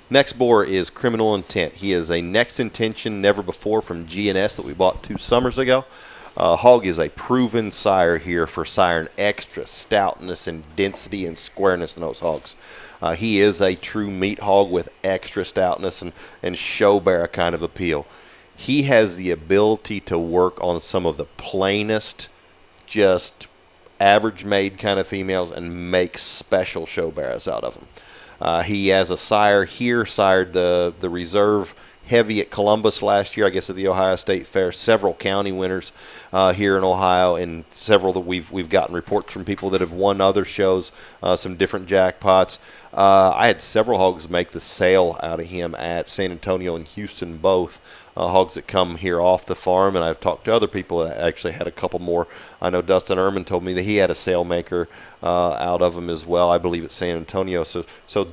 Next boar is Criminal Intent. He is a Next Intention Never Before from GNS that we bought 2 summers ago. Hog is a proven sire here for siring extra stoutness and density and squareness in those hogs. He is a true meat hog with extra stoutness and show bear kind of appeal. He has the ability to work on some of the plainest, just average made kind of females and make special show bears out of them. He has a sire here, sired the reserve heavy at Columbus last year, I guess at the Ohio State Fair. Several county winners here in Ohio, and several that we've gotten reports from people that have won other shows, some different jackpots. I had several hogs make the sale out of him at San Antonio and Houston both. Hogs that come here off the farm, and I've talked to other people that actually had a couple more. I know Dustin Ehrman told me that he had a sale maker out of them as well, I believe at San Antonio. So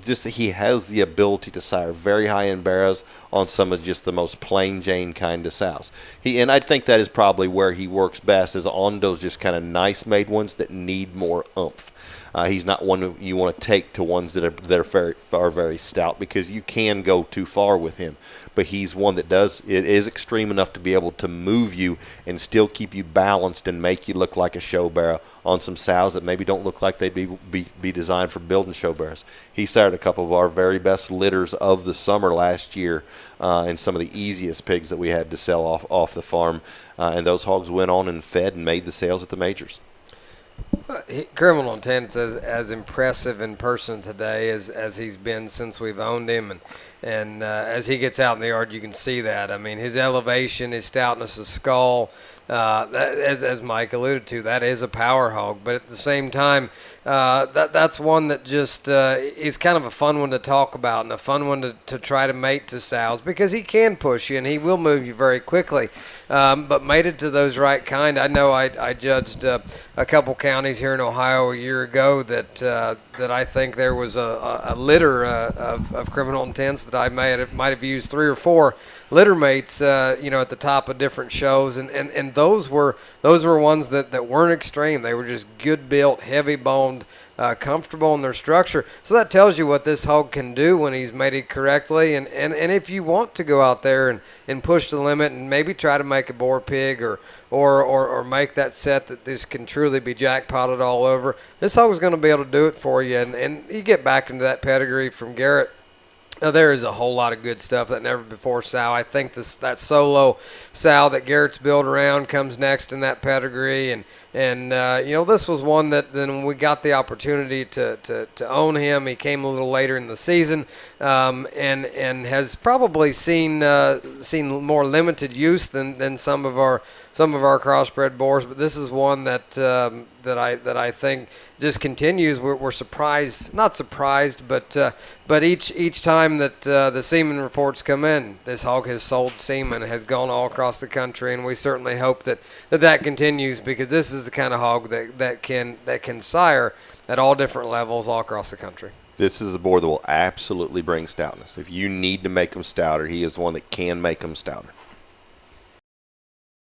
just that he has the ability to sire very high-end bears on some of just the most plain Jane kind of sows. And I think that is probably where he works best, is on those just kind of nice-made ones that need more oomph. He's not one you want to take to ones that are very stout, because you can go too far with him. But he's one that is extreme enough to be able to move you and still keep you balanced and make you look like a show bear on some sows that maybe don't look like they'd be designed for building show bears. He sired a couple of our very best litters of the summer last year, and some of the easiest pigs that we had to sell off the farm. And those hogs went on and fed and made the sales at the majors. Criminal Intent is as impressive in person today as he's been since we've owned him, and as he gets out in the yard, you can see that. I mean, his elevation, his stoutness of skull, as Mike alluded to, that is a power hog. But at the same time, that's one that just is kind of a fun one to talk about and a fun one to try to mate to sows, because he can push you and he will move you very quickly. But mated to those right kind. I know I judged a couple counties here in Ohio a year ago that I think there was a litter of Criminal Intents that I might have used 3 or 4 litter mates, at the top of different shows, and those were ones that weren't extreme. They were just good built, heavy boned, comfortable in their structure. So that tells you what this hog can do when he's mated correctly. And if you want to go out there and push the limit and maybe try to make a boar pig or make that set that this can truly be jackpotted all over, this hog is going to be able to do it for you. And you get back into that pedigree from Garrett. There is a whole lot of good stuff. That Never Before sow, I think that solo sow that Garrett's built around comes next in that pedigree. And this was one that then when we got the opportunity to own him, he came a little later in the season, and has probably seen more limited use than some of our crossbred boars. But this is one that I think just continues. We're surprised, not surprised, but each time that the semen reports come in, this hog has sold semen, has gone all across the country, and we certainly hope that continues, because this is the kind of hog that can sire at all different levels all across the country. This is a boar that will absolutely bring stoutness. If you need to make them stouter, he is one that can make them stouter.